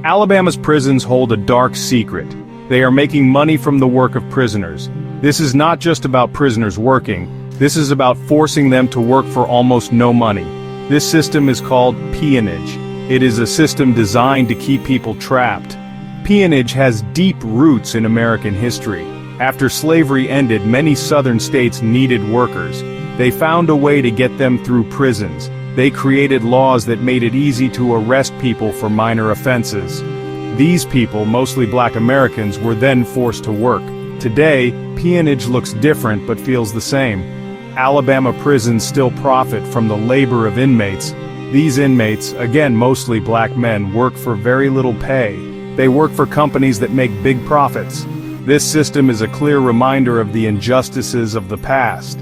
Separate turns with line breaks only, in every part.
Alabama's prisons hold a dark secret. They are making money from the work of prisoners. This is not just about prisoners working. This is about forcing them to work for almost no money. This system is called peonage. It is a system designed to keep people trapped. Peonage has deep roots in American history. After slavery ended, many southern states needed workers. They found a way to get them through prisons. They created laws that made it easy to arrest people for minor offenses. These people, mostly black Americans, were then forced to work. Today, peonage looks different but feels the same. Alabama prisons still profit from the labor of inmates. These inmates, again mostly black men, work for very little pay. They work for companies that make big profits. This system is a clear reminder of the injustices of the past.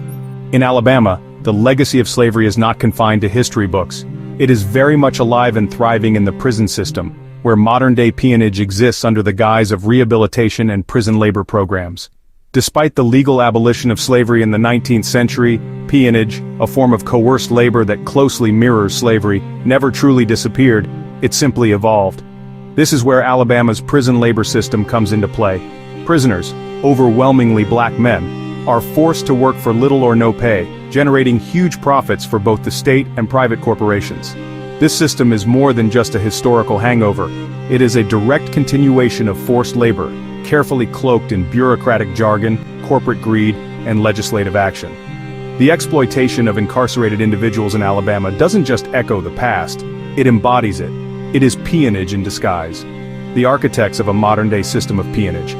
In Alabama, the legacy of slavery is not confined to history books. It is very much alive and thriving in the prison system, where modern-day peonage exists under the guise of rehabilitation and prison labor programs. Despite the legal abolition of slavery in the 19th century, peonage, a form of coerced labor that closely mirrors slavery, never truly disappeared. It simply evolved. This is where Alabama's prison labor system comes into play. Prisoners, overwhelmingly black men, are forced to work for little or no pay, generating huge profits for both the state and private corporations. This system is more than just a historical hangover. It is a direct continuation of forced labor, carefully cloaked in bureaucratic jargon, corporate greed, and legislative action. The exploitation of incarcerated individuals in Alabama doesn't just echo the past, it embodies it. It is peonage in disguise. The architects of a modern-day system of peonage.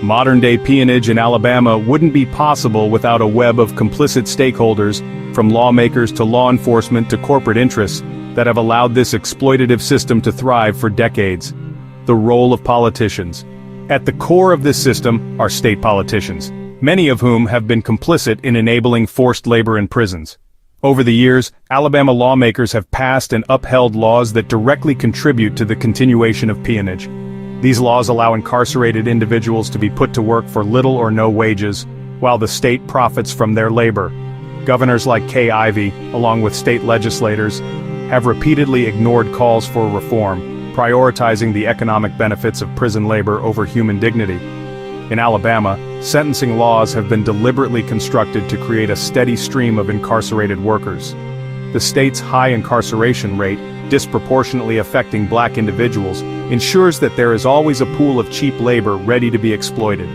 Modern-day peonage in Alabama wouldn't be possible without a web of complicit stakeholders, from lawmakers to law enforcement to corporate interests, that have allowed this exploitative system to thrive for decades. The role of politicians. At the core of this system are state politicians, many of whom have been complicit in enabling forced labor in prisons. Over the years, Alabama lawmakers have passed and upheld laws that directly contribute to the continuation of peonage. These laws allow incarcerated individuals to be put to work for little or no wages, while the state profits from their labor. Governors like Kay Ivey, along with state legislators, have repeatedly ignored calls for reform, prioritizing the economic benefits of prison labor over human dignity. In Alabama, sentencing laws have been deliberately constructed to create a steady stream of incarcerated workers. The state's high incarceration rate, disproportionately affecting black individuals, ensures that there is always a pool of cheap labor ready to be exploited.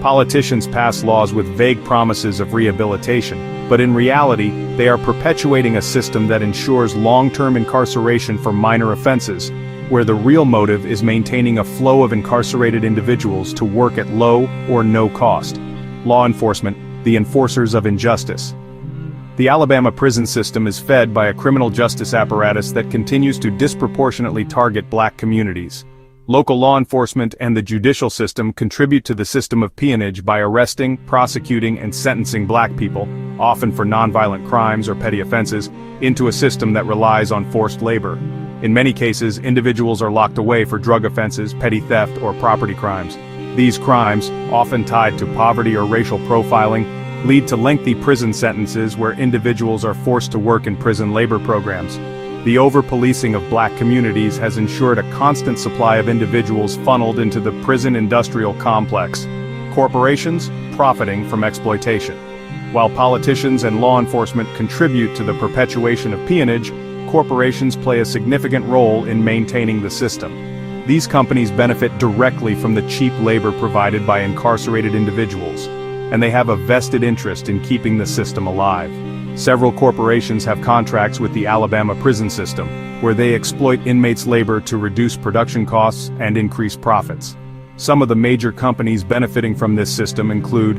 Politicians pass laws with vague promises of rehabilitation, but in reality, they are perpetuating a system that ensures long-term incarceration for minor offenses, where the real motive is maintaining a flow of incarcerated individuals to work at low or no cost. Law enforcement, the enforcers of injustice. The Alabama prison system is fed by a criminal justice apparatus that continues to disproportionately target black communities. Local law enforcement and the judicial system contribute to the system of peonage by arresting, prosecuting, and sentencing black people, often for nonviolent crimes or petty offenses, into a system that relies on forced labor. In many cases, individuals are locked away for drug offenses, petty theft, or property crimes. These crimes, often tied to poverty or racial profiling, lead to lengthy prison sentences where individuals are forced to work in prison labor programs. The over-policing of black communities has ensured a constant supply of individuals funneled into the prison industrial complex. Corporations profiting from exploitation. While politicians and law enforcement contribute to the perpetuation of peonage, corporations play a significant role in maintaining the system. These companies benefit directly from the cheap labor provided by incarcerated individuals, and they have a vested interest in keeping the system alive. Several corporations have contracts with the Alabama prison system, where they exploit inmates' labor to reduce production costs and increase profits. Some of the major companies benefiting from this system include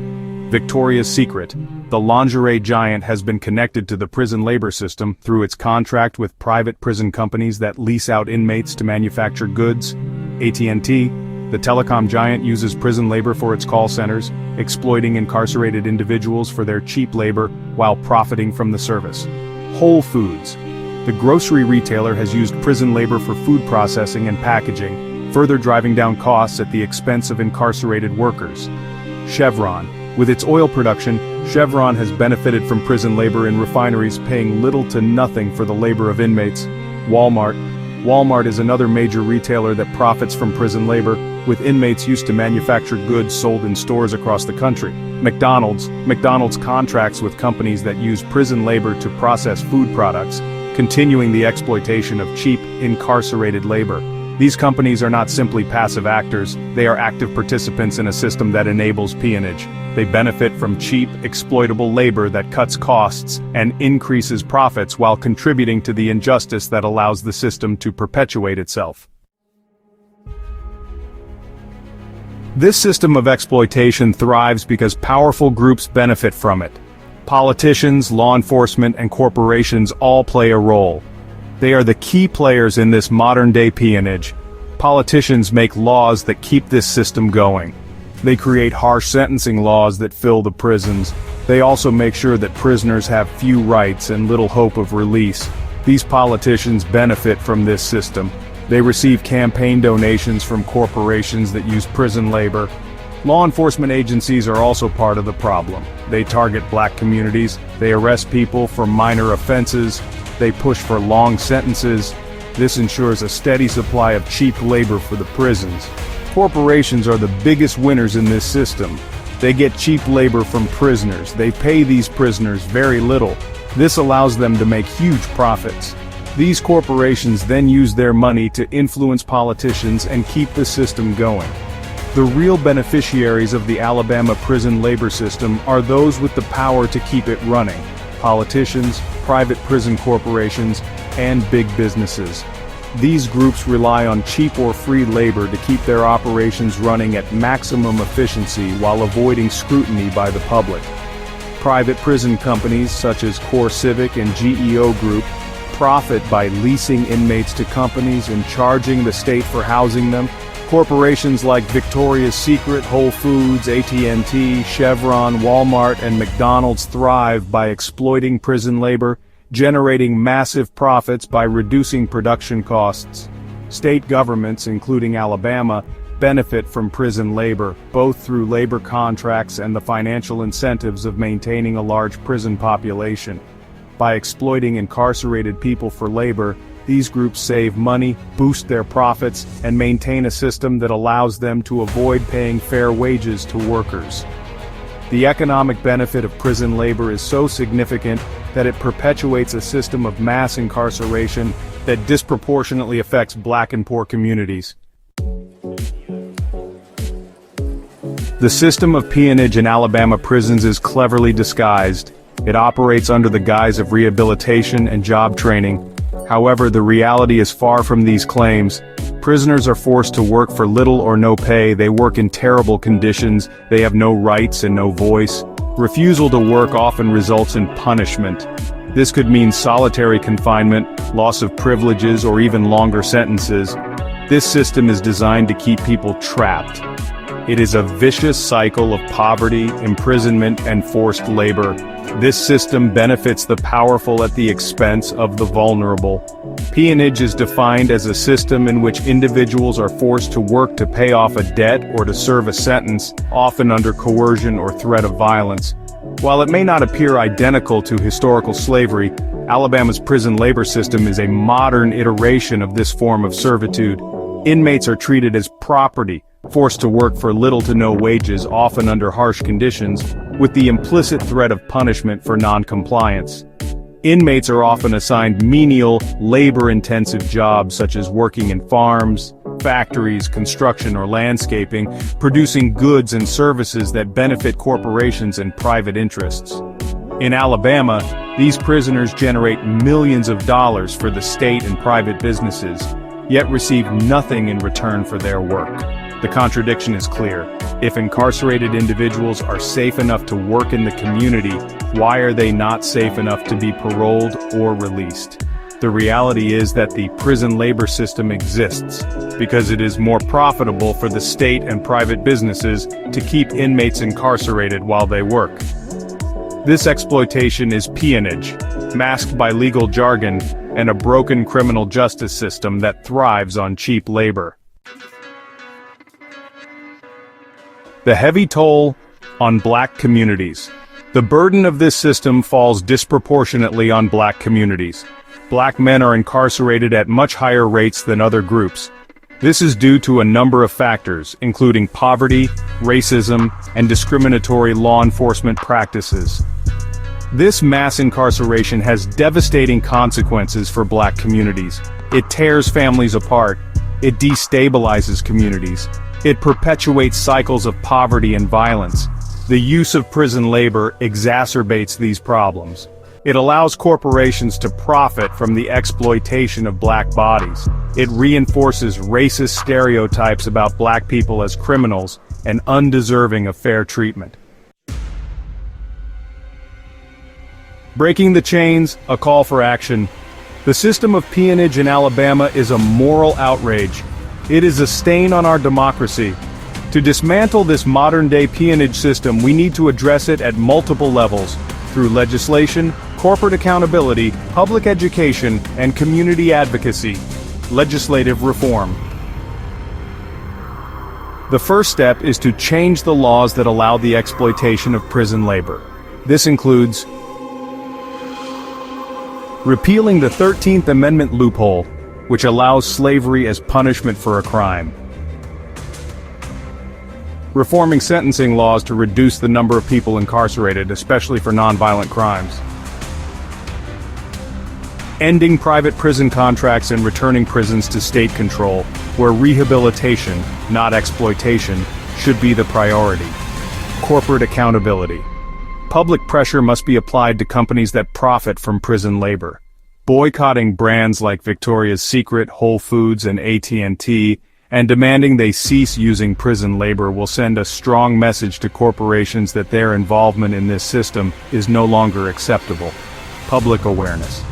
Victoria's Secret. The lingerie giant has been connected to the prison labor system through its contract with private prison companies that lease out inmates to manufacture goods. AT&T, the telecom giant, uses prison labor for its call centers, exploiting incarcerated individuals for their cheap labor while profiting from the service. Whole Foods. The grocery retailer has used prison labor for food processing and packaging, further driving down costs at the expense of incarcerated workers. Chevron. With its oil production, Chevron has benefited from prison labor in refineries paying little to nothing for the labor of inmates. Walmart. Walmart is another major retailer that profits from prison labor, with inmates used to manufacture goods sold in stores across the country. McDonald's contracts with companies that use prison labor to process food products, continuing the exploitation of cheap, incarcerated labor. These companies are not simply passive actors, they are active participants in a system that enables peonage. They benefit from cheap, exploitable labor that cuts costs and increases profits while contributing to the injustice that allows the system to perpetuate itself. This system of exploitation thrives because powerful groups benefit from it. Politicians, law enforcement, and corporations all play a role. They are the key players in this modern-day peonage. Politicians make laws that keep this system going. They create harsh sentencing laws that fill the prisons. They also make sure that prisoners have few rights and little hope of release. These politicians benefit from this system. They receive campaign donations from corporations that use prison labor. Law enforcement agencies are also part of the problem. They target black communities, they arrest people for minor offenses, they push for long sentences. This ensures a steady supply of cheap labor for the prisons. Corporations are the biggest winners in this system. They get cheap labor from prisoners. They pay these prisoners very little. This allows them to make huge profits. These corporations then use their money to influence politicians and keep the system going. The real beneficiaries of the Alabama prison labor system are those with the power to keep it running: politicians, private prison corporations, and big businesses. These groups rely on cheap or free labor to keep their operations running at maximum efficiency while avoiding scrutiny by the public. Private prison companies such as CoreCivic and GEO Group profit by leasing inmates to companies and charging the state for housing them. Corporations like Victoria's Secret, Whole Foods, AT&T, Chevron, Walmart, and McDonald's thrive by exploiting prison labor, generating massive profits by reducing production costs. State governments, including Alabama, benefit from prison labor, both through labor contracts and the financial incentives of maintaining a large prison population. By exploiting incarcerated people for labor, these groups save money, boost their profits, and maintain a system that allows them to avoid paying fair wages to workers. The economic benefit of prison labor is so significant that it perpetuates a system of mass incarceration that disproportionately affects black and poor communities. The system of peonage in Alabama prisons is cleverly disguised. It operates under the guise of rehabilitation and job training. However, the reality is far from these claims. Prisoners are forced to work for little or no pay. They work in terrible conditions. They have no rights and no voice. Refusal to work often results in punishment. This could mean solitary confinement, loss of privileges, or even longer sentences. This system is designed to keep people trapped. It is a vicious cycle of poverty, imprisonment, and forced labor. This system benefits the powerful at the expense of the vulnerable. Peonage is defined as a system in which individuals are forced to work to pay off a debt or to serve a sentence, often under coercion or threat of violence. While it may not appear identical to historical slavery, Alabama's prison labor system is a modern iteration of this form of servitude. Inmates are treated as property, forced to work for little to no wages, often under harsh conditions, with the implicit threat of punishment for non-compliance. Inmates are often assigned menial, labor-intensive jobs such as working in farms, factories, construction, or landscaping, producing goods and services that benefit corporations and private interests. In Alabama, these prisoners generate millions of dollars for the state and private businesses, yet receive nothing in return for their work. The contradiction is clear. If incarcerated individuals are safe enough to work in the community, why are they not safe enough to be paroled or released? The reality is that the prison labor system exists because it is more profitable for the state and private businesses to keep inmates incarcerated while they work. This exploitation is peonage, masked by legal jargon, and a broken criminal justice system that thrives on cheap labor. The heavy toll on black communities. The burden of this system falls disproportionately on black communities. Black men are incarcerated at much higher rates than other groups. This is due to a number of factors, including poverty, racism, and discriminatory law enforcement practices. This mass incarceration has devastating consequences for Black communities. It tears families apart. It destabilizes communities. It perpetuates cycles of poverty and violence. The use of prison labor exacerbates these problems. It allows corporations to profit from the exploitation of Black bodies. It reinforces racist stereotypes about Black people as criminals and undeserving of fair treatment. Breaking the chains, a call for action. The system of peonage in Alabama is a moral outrage. It is a stain on our democracy. To dismantle this modern-day peonage system, we need to address it at multiple levels, through legislation, corporate accountability, public education, and community advocacy. Legislative reform. The first step is to change the laws that allow the exploitation of prison labor. This includes repealing the 13th Amendment loophole, which allows slavery as punishment for a crime. Reforming sentencing laws to reduce the number of people incarcerated, especially for nonviolent crimes. Ending private prison contracts and returning prisons to state control, where rehabilitation, not exploitation, should be the priority. Corporate accountability. Public pressure must be applied to companies that profit from prison labor. Boycotting brands like Victoria's Secret, Whole Foods, and AT&T, and demanding they cease using prison labor will send a strong message to corporations that their involvement in this system is no longer acceptable. Public awareness.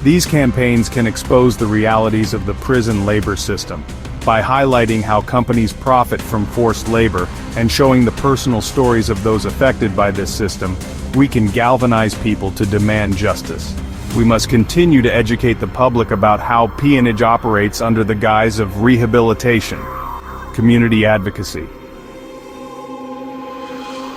These campaigns can expose the realities of the prison labor system by highlighting how companies profit from forced labor and showing the personal stories of those affected by this system. We can galvanize people to demand justice. We must continue to educate the public about how peonage operates under the guise of rehabilitation. Community advocacy.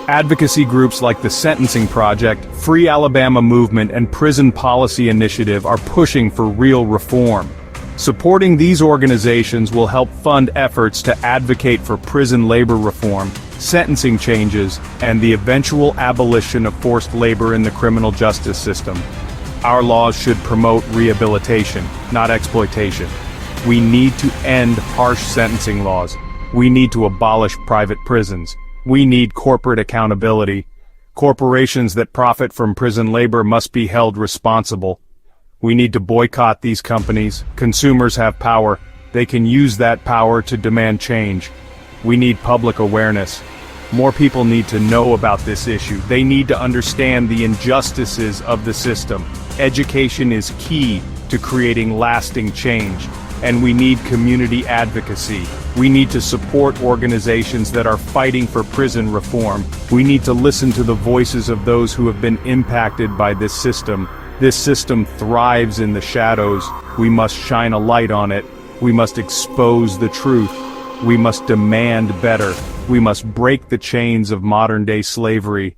Advocacy groups like the Sentencing Project, Free Alabama Movement, and Prison Policy Initiative are pushing for real reform. Supporting these organizations will help fund efforts to advocate for prison labor reform, sentencing changes, and the eventual abolition of forced labor in the criminal justice system. Our laws should promote rehabilitation, not exploitation. We need to end harsh sentencing laws. We need to abolish private prisons. We need corporate accountability. Corporations that profit from prison labor must be held responsible. We need to boycott these companies. Consumers have power. They can use that power to demand change. We need public awareness. More people need to know about this issue. They need to understand the injustices of the system. Education is key to creating lasting change. And we need community advocacy. We need to support organizations that are fighting for prison reform. We need to listen to the voices of those who have been impacted by this system. This system thrives in the shadows. We must shine a light on it. We must expose the truth. We must demand better. We must break the chains of modern-day slavery.